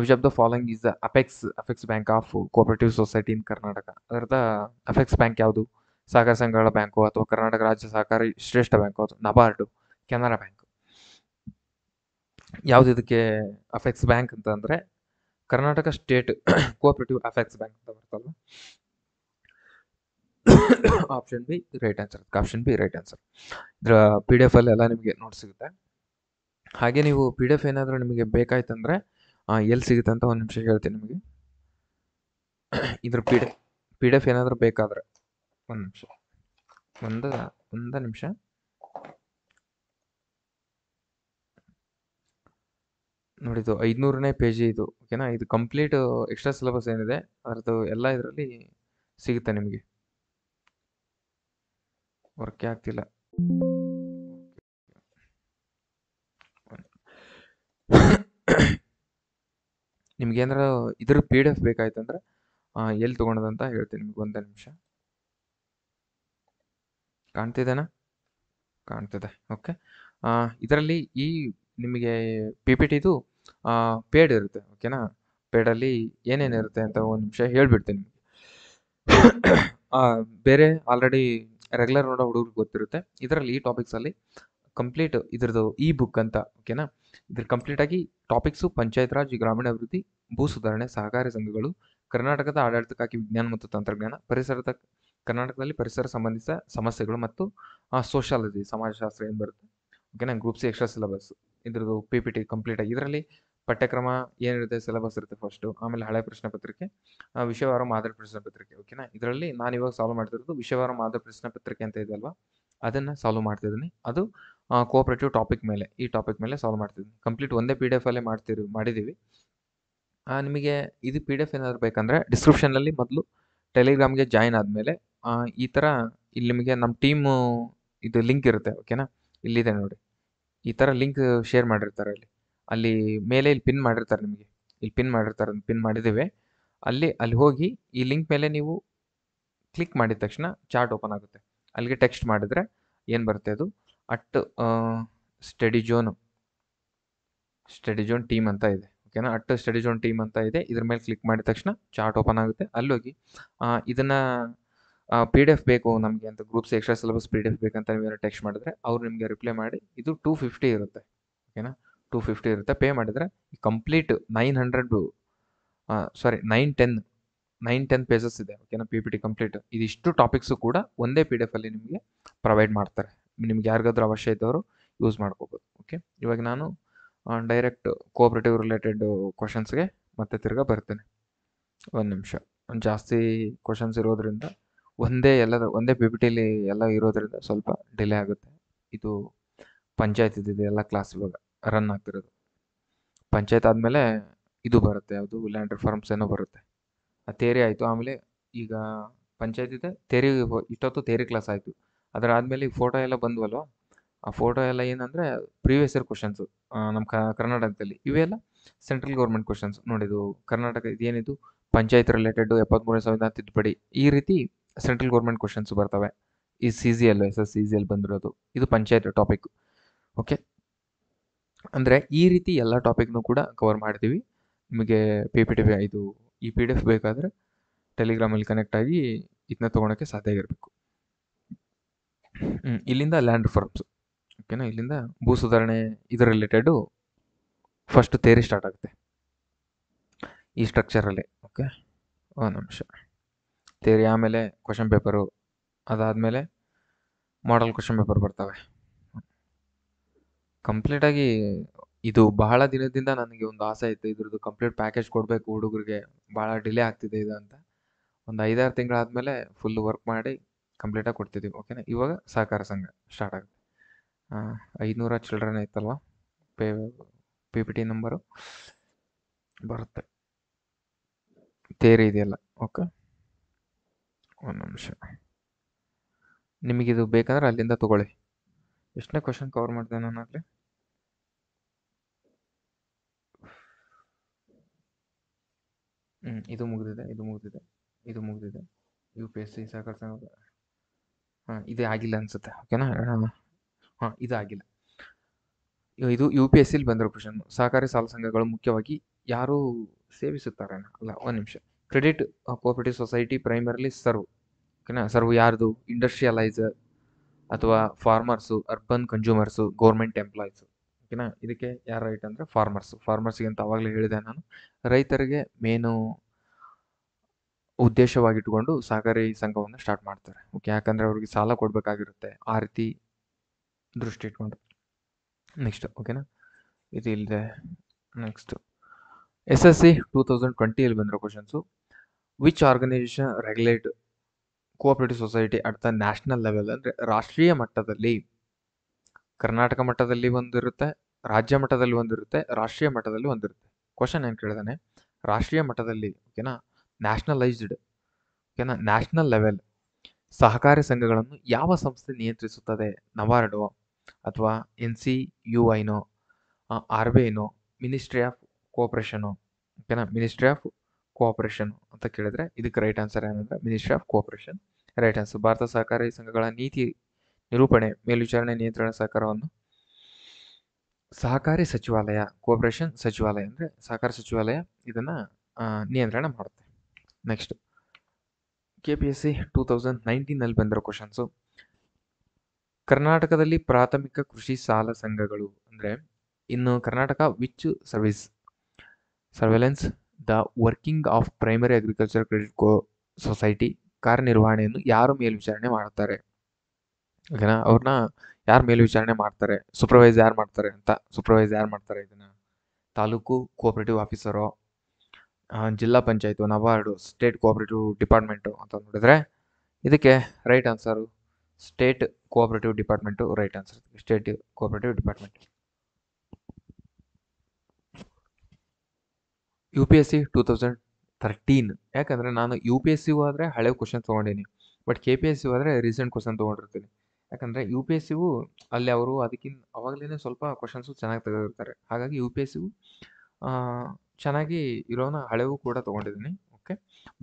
Which of the following is the apex bank of cooperative society in Karnataka? ಅದರದ ಅಪೆಕ್ಸ್ ಬ್ಯಾಂಕ್ ಯಾವುದು? ಸಹಕಾರಿ ಸಂಘಗಳ ಬ್ಯಾಂಕು ಅಥವಾ ಕರ್ನಾಟಕ ರಾಜ್ಯ ಸಹಕಾರಿ ಶ್ರೇಷ್ಠ ಬ್ಯಾಂಕು ಅಥವಾ ನಬಾರ್ಡು, ಕೆನರಾ ಬ್ಯಾಂಕ್, ಯಾವುದು ಇದಕ್ಕೆ ಅಪೆಕ್ಸ್ ಬ್ಯಾಂಕ್ ಅಂತ ಅಂದರೆ Karnataka state cooperative apex bank ಅಂತ ಬರ್ತಲ್ವ, option B right answer. Option B right answer. ಇದರ PDF ಅಲ್ಲಿ ಎಲ್ಲ ನಿಮಗೆ ನೋಟ್ ಸಿಗುತ್ತೆ. ಹಾಗೆ ನೀವು PDF ಏನಾದರೂ ನಿಮಗೆ ಬೇಕಾಯ್ತಂದ್ರೆ ಎಲ್ಲಿ ಸಿಗುತ್ತೆ ಅಂತ ಒಂದು ನಿಮಿಷ ಹೇಳ್ತೀನಿ ನಿಮಗೆ. ಇದ್ರ PDF ಏನಾದರೂ ಬೇಕಾದರೆ ಒಂದು ನಿಮಿಷ, ಒಂದು ನಿಮಿಷ. ನೋಡಿ, ಇದು 500ನೇ ಪೇಜ್ ಇದು. ಓಕೆನಾ, ಇದು ಕಂಪ್ಲೀಟ್ ಎಕ್ಸ್ಟ್ರಾ ಸಿಲೆಬಸ್ ಏನಿದೆ ಅದರದ್ದು ಎಲ್ಲ ಇದರಲ್ಲಿ ಸಿಗುತ್ತೆ ನಿಮಗೆ. ವರ್ಕೇ ಆಗ್ತಿಲ್ಲ. ನಿಮ್ಗೆ ಏನಾರ ಇದ್ರ PDF ಬೇಕಾಯ್ತಂದ್ರೆ ಎಲ್ಲಿ ತೊಗೊಳೋದಂತ ಹೇಳ್ತೀನಿ ನಿಮ್ಗೆ. ಒಂದು ನಿಮಿಷ. ಕಾಣ್ತಿದ್ದೇನಾ? ಕಾಣ್ತಿದೆ. ಓಕೆ, ಇದರಲ್ಲಿ ಈ ನಿಮಗೆ PPTದು ಪೇಡ್ ಇರುತ್ತೆ. ಓಕೆನಾ, ಪೇಡಲ್ಲಿ ಏನೇನಿರುತ್ತೆ ಅಂತ ಒಂದು ನಿಮಿಷ ಹೇಳ್ಬಿಡ್ತೀನಿ ನಿಮಗೆ. ಬೇರೆ ಆಲ್ರೆಡಿ ರೆಗ್ಯುಲರ್ ನೋಡೋ ಹುಡುಗರಿಗೆ ಗೊತ್ತಿರುತ್ತೆ. ಇದರಲ್ಲಿ ಈ ಟಾಪಿಕ್ಸಲ್ಲಿ ಕಂಪ್ಲೀಟ್ ಇದ್ರದ್ದು ಬುಕ್ ಅಂತ. ಓಕೆನಾ, ಇದ್ರ ಕಂಪ್ಲೀಟಾಗಿ ಟಾಪಿಕ್ಸು ಪಂಚಾಯತ್ ರಾಜ್, ಗ್ರಾಮೀಣಾಭಿವೃದ್ಧಿ, ಭೂ ಸುಧಾರಣೆ, ಸಹಕಾರಿ ಸಂಘಗಳು, ಕರ್ನಾಟಕದ ಆಡಳಿತಕ್ಕಾಗಿ ವಿಜ್ಞಾನ ಮತ್ತು ತಂತ್ರಜ್ಞಾನ, ಕರ್ನಾಟಕದಲ್ಲಿ ಪರಿಸರ ಸಂಬಂಧಿತ ಸಮಸ್ಯೆಗಳು ಮತ್ತು ಸೋಷಾಲಜಿ, ಸಮಾಜಶಾಸ್ತ್ರ ಏನು ಬರುತ್ತೆ. ಓಕೆನಾ, ಗ್ರೂಪ್ ಸಿ ಎಕ್ಸ್ಟ್ರಾ ಸಿಲೆಬಸ್ ಇದ್ರದ್ದು PPT ಕಂಪ್ಲೀಟಾಗಿ. ಇದರಲ್ಲಿ ಪಠ್ಯಕ್ರಮ ಏನಿರುತ್ತೆ, ಸಿಲೆಬಸ್ ಇರುತ್ತೆ ಫಸ್ಟು, ಆಮೇಲೆ ಹಳೆ ಪ್ರಶ್ನೆ ಪತ್ರಿಕೆ, ವಿಷಯವಾರ ಮಾದರಿ ಪ್ರಶ್ನೆ ಪತ್ರಿಕೆ. ಓಕೆನಾ, ಇದರಲ್ಲಿ ನಾನು ಇವಾಗ ಸಾಲ್ವ್ ಮಾಡ್ತಿರೋದು ವಿಷಯವಾರ ಮಾದರಿ ಪ್ರಶ್ನೆ ಪತ್ರಿಕೆ ಅಂತ ಇದೆ ಅಲ್ವಾ, ಅದನ್ನು ಸಾಲ್ವ್ ಮಾಡ್ತಿದ್ದೀನಿ. ಅದು ಕೋಆಪರೇಟಿವ್ ಟಾಪಿಕ್ ಮೇಲೆ, ಈ ಟಾಪಿಕ್ ಮೇಲೆ ಸಾಲ್ವ್ ಮಾಡ್ತಿದ್ದೀನಿ. ಕಂಪ್ಲೀಟ್ ಒಂದೇ PDF ಅಲ್ಲೇ ಮಾಡಿದ್ದೀವಿ. ನಿಮಗೆ ಇದು PDF ಏನಾದರೂ ಬೇಕಂದರೆ ಡಿಸ್ಕ್ರಿಪ್ಷನಲ್ಲಿ ಮೊದಲು ಟೆಲಿಗ್ರಾಮ್ಗೆ ಜಾಯಿನ್ ಆದಮೇಲೆ ಈ ಥರ ಇಲ್ಲಿ ನಿಮಗೆ ನಮ್ಮ ಟೀಮು ಇದು ಲಿಂಕ್ ಇರುತ್ತೆ. ಓಕೆನಾ, ಇಲ್ಲಿದೆ ನೋಡಿ, ಈ ಥರ ಲಿಂಕ್ ಶೇರ್ ಮಾಡಿರ್ತಾರೆ. ಅಲ್ಲಿ ಮೇಲೆ ಇಲ್ಲಿ ಪಿನ್ ಮಾಡಿರ್ತಾರೆ, ನಿಮಗೆ ಇಲ್ಲಿ ಪಿನ್ ಮಾಡಿರ್ತಾರೆ, ಪಿನ್ ಮಾಡಿದ್ದೀವಿ. ಅಲ್ಲಿ ಹೋಗಿ ಈ ಲಿಂಕ್ ಮೇಲೆ ನೀವು ಕ್ಲಿಕ್ ಮಾಡಿದ ತಕ್ಷಣ ಚಾರ್ಟ್ ಓಪನ್ ಆಗುತ್ತೆ. ಅಲ್ಲಿಗೆ ಟೆಕ್ಸ್ಟ್ ಮಾಡಿದರೆ ಏನು ಬರುತ್ತೆ, ಅದು ಸ್ಟಡಿ ಝೋನ್ ಟೀಮ್ ಅಂತ ಇದೆ. ಓಕೆನಾ, ಸ್ಟಡಿ ಝೋನ್ ಟೀಮ್ ಅಂತ ಇದೆ. ಇದ್ರ ಮೇಲೆ ಕ್ಲಿಕ್ ಮಾಡಿದ ತಕ್ಷಣ ಚಾರ್ಟ್ ಓಪನ್ ಆಗುತ್ತೆ. ಅಲ್ಲೋಗಿ ಇದನ್ನು PDF ಬೇಕು ನಮಗೆ ಅಂತ, ಗ್ರೂಪ್ಸ್ ಎಕ್ಸ್ಟ್ರಾ ಸಿಲೆಬಸ್ PDF ಬೇಕಂತ ನೀವು ಟೆಕ್ಸ್ಟ್ ಮಾಡಿದ್ರೆ ಅವ್ರು ನಿಮಗೆ ರಿಪ್ಲೈ ಮಾಡಿ, ಇದು 250 ಇರುತ್ತೆ. ಓಕೆನಾ, 250 ಇರುತ್ತೆ. ಪೇ ಮಾಡಿದರೆ ಕಂಪ್ಲೀಟ್ 910 9-10 ಪೇಜಸ್ ಇದೆ ಓಕೆನಾ. ಪಿ ಪಿ ಟಿ ಕಂಪ್ಲೀಟ್ ಇದಿಷ್ಟು ಟಾಪಿಕ್ಸು ಕೂಡ ಒಂದೇ ಪಿ ಡಿ ಎಫ್ ಅಲ್ಲಿ ನಿಮಗೆ ಪ್ರೊವೈಡ್ ಮಾಡ್ತಾರೆ. ನಿಮ್ಗೆ ಯಾರಿಗಾದ್ರೂ ಅವಶ್ಯ ಇದ್ದವರು ಯೂಸ್ ಮಾಡ್ಕೋಬೋದು. ಓಕೆ, ಇವಾಗ ನಾನು ಡೈರೆಕ್ಟ್ ಕೋಆಪರೇಟಿವ್ ರಿಲೇಟೆಡ್ ಕ್ವಶನ್ಸ್ಗೆ ಮತ್ತೆ ತಿರ್ಗಾ ಬರ್ತೇನೆ. ಒಂದು ನಿಮಿಷ. ಜಾಸ್ತಿ ಕ್ವಶನ್ಸ್ ಇರೋದ್ರಿಂದ ಒಂದೇ ಪಿ ಪಿ ಟಿಲಿ ಎಲ್ಲ ಇರೋದ್ರಿಂದ ಸ್ವಲ್ಪ ಡಿಲೇ ಆಗುತ್ತೆ. ಇದು ಪಂಚಾಯತ್ ಇದ್ದಿದೆ ಎಲ್ಲ ಕ್ಲಾಸ್ ಇವಾಗ ರನ್ ಆಗ್ತಿರೋದು. ಪಂಚಾಯತ್ ಆದಮೇಲೆ ಇದು ಬರುತ್ತೆ, ಯಾವುದು ಲ್ಯಾಂಡ್ ರಿಫಾರ್ಮ್ಸ್ ಏನೋ ಬರುತ್ತೆ. ಆ ಥಿಯರಿ ಆಯಿತು. ಆಮೇಲೆ ಈಗ ಪಂಚಾಯತ್ ಇದೆ, ಥಿಯರಿ ಇಷ್ಟೊತ್ತು ಥಿಯರಿ ಕ್ಲಾಸ್ ಆಯಿತು. ಅದರಾದಮೇಲೆ ಈ ಫೋಟೋ ಎಲ್ಲ ಬಂದ್ವಲ್ವ, ಆ ಫೋಟೋ ಎಲ್ಲ ಏನಂದರೆ ಪ್ರೀವಿಯಸ್ ಇಯರ್ ಕ್ವಶನ್ಸು ನಮ್ಮ ಕರ್ನಾಟಕದಲ್ಲಿ. ಇವೆಲ್ಲ ಸೆಂಟ್ರಲ್ ಗೌರ್ಮೆಂಟ್ ಕ್ವಶನ್ಸ್. ನೋಡಿದು ಕರ್ನಾಟಕ ಇದೇನಿದು ಪಂಚಾಯತ್ ರಿಲೇಟೆಡ್ 73ನೇ ಸಂವಿಧಾನ ತಿದ್ದುಪಡಿ, ಈ ರೀತಿ ಸೆಂಟ್ರಲ್ ಗೌರ್ಮೆಂಟ್ ಕ್ವಶನ್ಸ್ ಬರ್ತವೆ. ಈ ಸಿ ಜಿ ಎಲ್ SSCGL ಬಂದಿರೋದು ಇದು ಪಂಚಾಯತ್ ಟಾಪಿಕ್. ಓಕೆ, ಅಂದರೆ ಈ ರೀತಿ ಎಲ್ಲ ಟಾಪಿಕ್ನು ಕೂಡ ಕವರ್ ಮಾಡ್ತೀವಿ. ನಿಮಗೆ ಪಿ ಪಿ ಟಿ ಇದು ಈ ಪಿ ಡಿ ಎಫ್ ಬೇಕಾದರೆ ಟೆಲಿಗ್ರಾಮಲ್ಲಿ ಕನೆಕ್ಟ್ ಆಗಿ ಇದನ್ನ ತೊಗೊಳಕ್ಕೆ ಸಾಧ್ಯ ಆಗಿರಬೇಕು. ಇಲ್ಲಿಂದ ಲ್ಯಾಂಡ್ ರಿಫಾರ್ಮ್ಸ್ ಓಕೆನಾ. ಇಲ್ಲಿಂದ ಭೂ ಸುಧಾರಣೆ ಇದರ ರಿಲೇಟೆಡು ಫಸ್ಟ್ ಥಿಯರಿ ಸ್ಟಾರ್ಟ್ ಆಗುತ್ತೆ ಈ ಸ್ಟ್ರಕ್ಚರಲ್ಲಿ. ಓಕೆ, ಒಂದು ನಿಮಿಷ. ಥಿಯರಿ ಆಮೇಲೆ ಕ್ವಶನ್ ಪೇಪರು, ಅದಾದಮೇಲೆ ಮಾಡಲ್ ಕ್ವಶನ್ ಪೇಪರ್ ಬರ್ತವೆ. ಕಂಪ್ಲೀಟಾಗಿ ಇದು ಬಹಳ ದಿನದಿಂದ ನನಗೆ ಒಂದು ಆಸೆ ಇತ್ತು, ಇದ್ರದ್ದು ಕಂಪ್ಲೀಟ್ ಪ್ಯಾಕೇಜ್ ಕೊಡಬೇಕು ಹುಡುಗರಿಗೆ. ಭಾಳ ಡಿಲೇ ಆಗ್ತಿದೆ ಇದು ಅಂತ. ಒಂದು 5-6 ತಿಂಗಳಾದಮೇಲೆ ಫುಲ್ ವರ್ಕ್ ಮಾಡಿ ಕಂಪ್ಲೀಟಾಗಿ ಕೊಡ್ತಿದ್ದೀವಿ. ಓಕೆನಾ. ಇವಾಗ ಸಹಕಾರ ಸಂಘ ಸ್ಟಾರ್ಟ್ ಆಗುತ್ತೆ. 500 ಚಿಲ್ಡ್ರನ್ ಐತಲ್ವ, ಪಿ ಪಿ ಟಿ ನಂಬರು ಬರುತ್ತೆ, ಥಿಯರಿ ಇದೆಯಲ್ಲ. ಓಕೆ, ಒಂದು ನಿಮಿಷ. ನಿಮಗಿದು ಬೇಕಂದ್ರೆ ಅಲ್ಲಿಂದ ತೊಗೊಳ್ಳಿ. ಎಷ್ಟನೇ ಕ್ವಶನ್ ಕವರ್ ಮಾಡಿದೆ ನಾನು ಆಗಲಿ? ಇದು ಮುಗಿದಿದೆ, ಯು ಪಿ ಎಸ್ ಸಿ ಸಹಕಾರ ಸಂಘ. ಇದೇ ಆಗಿಲ್ಲ ಅನ್ಸುತ್ತೆ. ಓಕೆನಾ. ಇದು ಆಗಿಲ್ಲ. ಇದು ಯು ಪಿ ಎಸ್ ಸಿಲಿ ಬಂದಿರೋ ಕ್ವಶನ್. ಸಹಕಾರಿ ಸಾಲ ಸಂಘಗಳು ಮುಖ್ಯವಾಗಿ ಯಾರು ಸೇವಿಸುತ್ತಾರೆ ಅಲ್ಲ, ಒಂದು ನಿಮಿಷ. Credit cooperative society primarily serve. ಓಕೆನಾ. ಸರ್ವ್ ಯಾರ್ದು? ಇಂಡಸ್ಟ್ರಿಯಲೈಸರ್ ಅಥವಾ farmers, urban consumers, government employees. ಓಕೆನಾ. ಇದಕ್ಕೆ ಯಾರು ರೈಟ್ ಅಂದರೆ ಫಾರ್ಮರ್ಸಿಗೆ ಅಂತ ಅವಾಗಲೇ ಹೇಳಿದೆ ನಾನು. ರೈತರಿಗೆ ಮೇನು ಉದ್ದೇಶವಾಗಿಟ್ಟುಕೊಂಡು ಸಹಕಾರಿ ಸಂಘವನ್ನು ಸ್ಟಾರ್ಟ್ ಮಾಡ್ತಾರೆ. ಓಕೆ, ಯಾಕಂದರೆ ಅವ್ರಿಗೆ ಸಾಲ ಕೊಡಬೇಕಾಗಿರುತ್ತೆ, ಆ ರೀತಿ ದೃಷ್ಟಿ ಇಟ್ಕೊಂಡು. ನೆಕ್ಸ್ಟ್ ಓಕೆನಾ, ಇದು ಇಲ್ಲದೆ ನೆಕ್ಸ್ಟ್ SSC 2020 ಬಂದಿರೋ questions. Which organisation regulate cooperative society at the national level? ಅಂದರೆ ರಾಷ್ಟ್ರೀಯ ಮಟ್ಟದಲ್ಲಿ, ಕರ್ನಾಟಕ ಮಟ್ಟದಲ್ಲಿ ಒಂದಿರುತ್ತೆ, ರಾಜ್ಯ ಮಟ್ಟದಲ್ಲಿ ಒಂದಿರುತ್ತೆ, ರಾಷ್ಟ್ರೀಯ ಮಟ್ಟದಲ್ಲಿ ಒಂದಿರುತ್ತೆ. ಕ್ವಶನ್ ಏನು ಕೇಳಿದಾನೆ, ರಾಷ್ಟ್ರೀಯ ಮಟ್ಟದಲ್ಲಿ ಓಕೆನಾ, ನ್ಯಾಷನಲೈಸ್ಡ್ ಓಕೆನಾ, ನ್ಯಾಷನಲ್ ಲೆವೆಲ್ ಸಹಕಾರಿ ಸಂಘಗಳನ್ನು ಯಾವ ಸಂಸ್ಥೆ ನಿಯಂತ್ರಿಸುತ್ತದೆ? ನವಾರ್ಡೋ ಅಥವಾ NCUIನೋ, RBIನೋ, ಮಿನಿಸ್ಟ್ರಿ ಆಫ್ ಕೋಆಪರೇಷನು? ಓಕೆನಾ, ಮಿನಿಸ್ಟ್ರಿ ಆಫ್ ಕೋಆಪರೇಷನ್ ಅಂತ ಕೇಳಿದ್ರೆ ಇದಕ್ಕೆ ರೈಟ್ ಆನ್ಸರ್ ಏನಂದ್ರೆ ministry of cooperation right answer. Bharat ಸಹಕಾರಿ ಸಂಘಗಳ ನೀತಿ ನಿರೂಪಣೆ, ಮೇಲ್ವಿಚಾರಣೆ, ನಿಯಂತ್ರಣ, ಸಹಕಾರವನ್ನು ಸಹಕಾರಿ ಸಚಿವಾಲಯ, ಕೋಆಪರೇಷನ್ ಸಚಿವಾಲಯ ಅಂದರೆ ಸಹಕಾರ ಸಚಿವಾಲಯ ಇದನ್ನು ನಿಯಂತ್ರಣ ಮಾಡುತ್ತೆ. ನೆಕ್ಸ್ಟ್ KPSC 2019 ಬಂದಿರೋ ಕ್ವಶನ್ಸು. ಕರ್ನಾಟಕದಲ್ಲಿ ಪ್ರಾಥಮಿಕ ಕೃಷಿ ಸಾಲ ಸಂಘಗಳು ಅಂದರೆ ಇನ್ನು Karnataka which surveillance the working of primary agriculture credit society ಕಾರ್ಯನಿರ್ವಹಣೆಯನ್ನು ಯಾರು ಮೇಲ್ವಿಚಾರಣೆ ಮಾಡ್ತಾರೆ? ಓಕೆನಾ, ಅವ್ರನ್ನ ಯಾರು ಮೇಲ್ವಿಚಾರಣೆ ಮಾಡ್ತಾರೆ? ಸೂಪರ್ವೈಸ್ ಯಾರು ಮಾಡ್ತಾರೆ ಇದನ್ನು? ತಾಲೂಕು ಕೋಆಪರೇಟಿವ್ ಆಫೀಸರು, ಜಿಲ್ಲಾ panchayat, NABARD, state cooperative department ಅಂತ ನೋಡಿದ್ರೆ ಇದಕ್ಕೆ right answer state cooperative department right answer. State cooperative department. UPSC 2013, ಯಾಕಂದರೆ ನಾನು UPSC ಆದರೆ ಹಳೆ ಕ್ವಶನ್ ತೊಗೊಂಡೀನಿ, ಬಟ್ KPSC ಆದರೆ ರೀಸೆಂಟ್ ಕ್ವಶನ್ ತೊಗೊಂಡಿರ್ತೀನಿ. ಯಾಕಂದರೆ UPSC ಅಲ್ಲಿ ಅವರು ಅದಕ್ಕಿಂತ ಅವಾಗಲೇ ಸ್ವಲ್ಪ ಕ್ವಶನ್ಸು ಚೆನ್ನಾಗಿ ತೆಗೆದಿರ್ತಾರೆ. ಹಾಗಾಗಿ UPSC ಚೆನ್ನಾಗಿ ಇರೋನ ಹಳೆವು ಕೂಡ ತೊಗೊಂಡಿದ್ದೀನಿ. ಓಕೆ,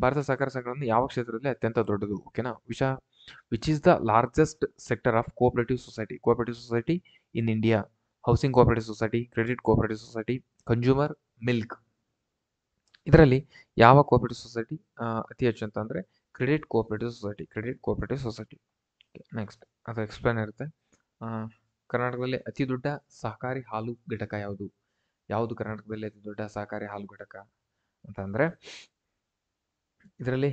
ಭಾರತ ಸಹಕಾರ ಸಂಘಗಳನ್ನು ಯಾವ ಕ್ಷೇತ್ರದಲ್ಲಿ ಅತ್ಯಂತ ದೊಡ್ಡದು? ಓಕೆನಾ, which is the largest sector of cooperative society in India? Housing cooperative society, credit cooperative society, consumer milk. ಇದರಲ್ಲಿ ಯಾವ ಕೋಆಪರೇಟಿವ್ ಸೊಸೈಟಿ ಅತಿ ಹೆಚ್ಚು ಅಂತ ಅಂದರೆ ಕ್ರೆಡಿಟ್ ಕೋಆಪರೇಟಿವ್ ಸೊಸೈಟಿ. ನೆಕ್ಸ್ಟ್ ಅದು ಎಕ್ಸ್ಪ್ಲೇನ್ ಇರುತ್ತೆ. ಕರ್ನಾಟಕದಲ್ಲಿ ಅತಿ ದೊಡ್ಡ ಸಹಕಾರಿ ಹಾಲು ಘಟಕ ಯಾವುದು ಕರ್ನಾಟಕದಲ್ಲಿ ಅತಿ ದೊಡ್ಡ ಸಹಕಾರಿ ಹಾಲು ಘಟಕ ಅಂತಂದರೆ ಇದರಲ್ಲಿ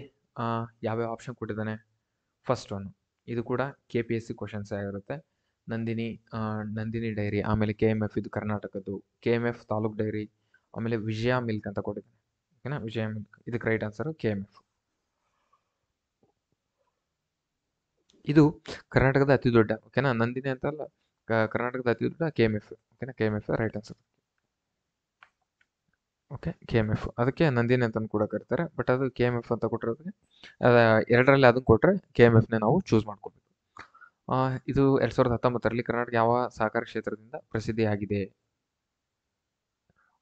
ಯಾವ್ಯಾವ ಆಪ್ಷನ್ ಕೊಟ್ಟಿದ್ದಾನೆ? ಫಸ್ಟ್ ಒನ್ ಇದು ಕೂಡ KPSC ಕ್ವಶನ್ಸ್ ಆಗಿರುತ್ತೆ. ನಂದಿನಿ ನಂದಿನಿ ಡೈರಿ, ಆಮೇಲೆ KMF ಇದು ಕರ್ನಾಟಕದ್ದು, KMF ತಾಲೂಕ್ ಡೈರಿ, ಆಮೇಲೆ ವಿಜಯ ಮಿಲ್ಕ್ ಅಂತ ಕೊಟ್ಟಿದ್ದಾನೆ. ಓಕೆನಾ, ವಿಜಯ ಮಿಲ್ಕ್ ಇದಕ್ಕೆ ರೈಟ್ ಆನ್ಸರ್ KMF. ಇದು ಕರ್ನಾಟಕದ ಅತಿ ದೊಡ್ಡ, ಓಕೆನಾ, ನಂದಿನಿ ಅಂತಲ್ಲ, ಕರ್ನಾಟಕದ ಅತಿ ದೊಡ್ಡ KMF. ಓಕೆನಾ, KMF right answer. Okay, KMF ಅದಕ್ಕೆ ನಂದಿನಿ ಅಂತ ಕೂಡ ಕರೀತಾರೆ, ಬಟ್ ಅದು KMF ಅಂತ ಕೊಟ್ಟಿರೋದಕ್ಕೆ ಎರಡರಲ್ಲಿ ಅದನ್ನು ಕೊಟ್ಟರೆ KMFನೇ ನಾವು ಚೂಸ್ ಮಾಡ್ಕೋಬೇಕು. ಇದು 2019ರಲ್ಲಿ ಕರ್ನಾಟಕ ಯಾವ ಸಹಕಾರ ಕ್ಷೇತ್ರದಿಂದ ಪ್ರಸಿದ್ಧಿಯಾಗಿದೆ?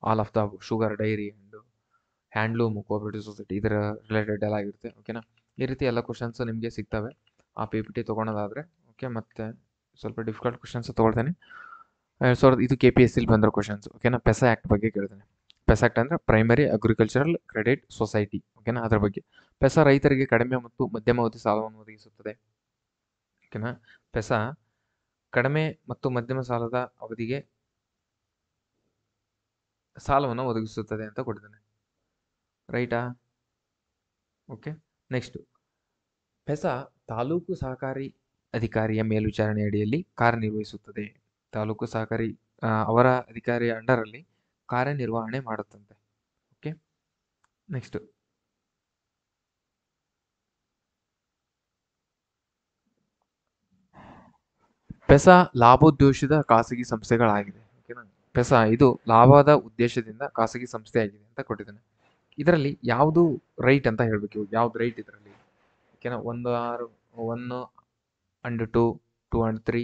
All of the sugar, dairy and handloom cooperative society, ಇದರ ರಿಲೇಟೆಡ್ ಎಲ್ಲ ಆಗಿರುತ್ತೆ. ಓಕೆನಾ, ಈ ರೀತಿ ಎಲ್ಲ ಕ್ವಶನ್ಸ್ ನಿಮಗೆ ಸಿಗ್ತವೆ ಆ PPT ತೊಗೊಳೋದಾದರೆ. ಓಕೆ, ಮತ್ತು ಸ್ವಲ್ಪ ಡಿಫಿಕಲ್ಟ್ ಕ್ವಶನ್ಸ್ ತೊಗೊಳ್ತೇನೆ. ಇದು KPSCಲಿ ಬಂದಿರೋ ಕ್ವಶನ್ಸ್. ಓಕೆನಾ, ಪೆಸಾ ಆ್ಯಕ್ಟ್ ಬಗ್ಗೆ ಕೇಳ್ತೇನೆ. ಪೆಸಾ ಆ್ಯಕ್ಟ್ ಅಂದರೆ ಪ್ರೈಮರಿ ಅಗ್ರಿಕಲ್ಚರಲ್ ಕ್ರೆಡಿಟ್ ಸೊಸೈಟಿ. ಓಕೆನಾ, ಅದರ ಬಗ್ಗೆ. ಪೆಸಾ ರೈತರಿಗೆ ಕಡಿಮೆ ಮತ್ತು ಮಧ್ಯಮ ಅವಧಿ ಸಾಲವನ್ನು ಒದಗಿಸುತ್ತದೆ. ಓಕೆನಾ, ಪೆಸಾ ಕಡಿಮೆ ಮತ್ತು ಮಧ್ಯಮ ಸಾಲದ ಅವಧಿಗೆ ಸಾಲವನ್ನು ಒದಗಿಸುತ್ತದೆ ಅಂತ ಕೊಟ್ಟಿದ್ದಾನೆ. ರೈಟಾ? ಓಕೆ, ನೆಕ್ಸ್ಟ್, ಪೆಸಾ ತಾಲೂಕು ಸಹಕಾರಿ ಅಧಿಕಾರಿಯ ಮೇಲ್ವಿಚಾರಣೆ ಅಡಿಯಲ್ಲಿ ಕಾರ್ಯನಿರ್ವಹಿಸುತ್ತದೆ. ತಾಲೂಕು ಸಹಕಾರಿ ಅವರ ಅಧಿಕಾರಿಯ ಅಂಡರಲ್ಲಿ ಕಾರ್ಯನಿರ್ವಹಣೆ ಮಾಡುತ್ತಂತೆ. ಓಕೆ, ನೆಕ್ಸ್ಟ್, ಪೆಸಾ ಲಾಭೋದ್ದೇಶದ ಖಾಸಗಿ ಸಂಸ್ಥೆಗಳಾಗಿದೆ. ಓಕೆನಾ, ಪೆಸಾ ಇದು ಲಾಭದ ಉದ್ದೇಶದಿಂದ ಖಾಸಗಿ ಸಂಸ್ಥೆಯಾಗಿದೆ ಅಂತ ಕೊಟ್ಟಿದ್ದಾನೆ. ಇದರಲ್ಲಿ ಯಾವುದು ರೈಟ್ ಅಂತ ಹೇಳಬೇಕು. ಯಾವ್ದು ರೈಟ್ ಇದರಲ್ಲಿ? ಓಕೆನಾ, 1 and 2, 2 and 3,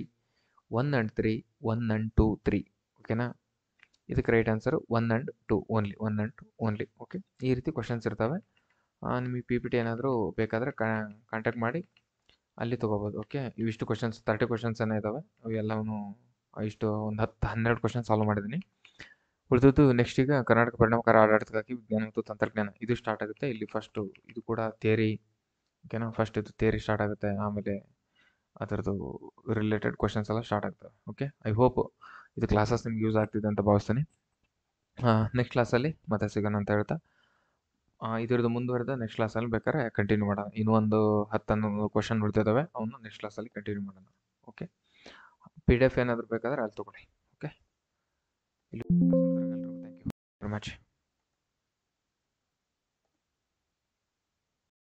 1 and 3, 1 and 2, 3. ಓಕೆನಾ, ಇದಕ್ಕೆ right answer 1 and 2 only, 1 and 2 only. Okay, ಈ ರೀತಿ ಕ್ವಶನ್ಸ್ ಇರ್ತವೆ. ನಿಮಗೆ PPT ಏನಾದರೂ ಬೇಕಾದರೆ ಕಾಂಟ್ಯಾಕ್ಟ್ ಮಾಡಿ, ಅಲ್ಲಿ ತೊಗೋಬೋದು. ಓಕೆ, ಇವಿಷ್ಟು ಕ್ವಶನ್ಸ್ 30 ಕ್ವಶನ್ಸ್ ಏನೋ ಇದ್ದಾವೆ. ಅವೆಲ್ಲವೂ ಇಷ್ಟು ಒಂದು 10-12 ಕ್ವಶನ್ ಸಾಲ್ವ್ ಮಾಡಿದ್ದೀನಿ. ಉಳಿದದ್ದು ನೆಕ್ಸ್ಟ್ ಈಗ ಕರ್ನಾಟಕ ಪರಿಣಾಮಕಾರಿ ಆಡಳಿತಕ್ಕಾಗಿ ವಿಜ್ಞಾನ ಮತ್ತು ತಂತ್ರಜ್ಞಾನ ಇದು ಸ್ಟಾರ್ಟ್ ಆಗುತ್ತೆ. ಇಲ್ಲಿ ಫಸ್ಟು ಇದು ಕೂಡ ಥಿಯರಿ. ಓಕೆನಾ, ಫಸ್ಟ್ ಇದು ಥಿಯರಿ ಸ್ಟಾರ್ಟ್ ಆಗುತ್ತೆ, ಆಮೇಲೆ ಅದರದ್ದು ರಿಲೇಟೆಡ್ ಕ್ವಶನ್ಸ್ ಎಲ್ಲ ಸ್ಟಾರ್ಟ್ ಆಗ್ತವೆ. ಓಕೆ, ಐ ಹೋಪ್ ಇದು ಕ್ಲಾಸಸ್ ನಿಮ್ಗೆ ಯೂಸ್ ಆಗ್ತಿದೆ ಅಂತ ಭಾವಿಸ್ತೀನಿ. ನೆಕ್ಸ್ಟ್ ಕ್ಲಾಸಲ್ಲಿ ಮತ್ತೆ ಸಿಗೋಣ ಅಂತ ಹೇಳ್ತಾ, ಇದರದ್ದು ಮುಂದುವರೆದ ನೆಕ್ಸ್ಟ್ ಕ್ಲಾಸಲ್ಲಿ ಬೇಕಾದ್ರೆ ಕಂಟಿನ್ಯೂ ಮಾಡೋಣ. ಇನ್ನೂ ಒಂದು 10-11 ಕ್ವಶನ್ ಉಳಿದಿದ್ದಾವೆ, ಅವನ್ನ ನೆಕ್ಸ್ಟ್ ಕ್ಲಾಸಲ್ಲಿ ಕಂಟಿನ್ಯೂ ಮಾಡೋಣ. ಓಕೆ, PDF ಏನಾದರೂ ಬೇಕಾದರೆ ಅಲ್ಲಿ ತೊಗೊಳ್ಳಿ. Okay, thank you very much.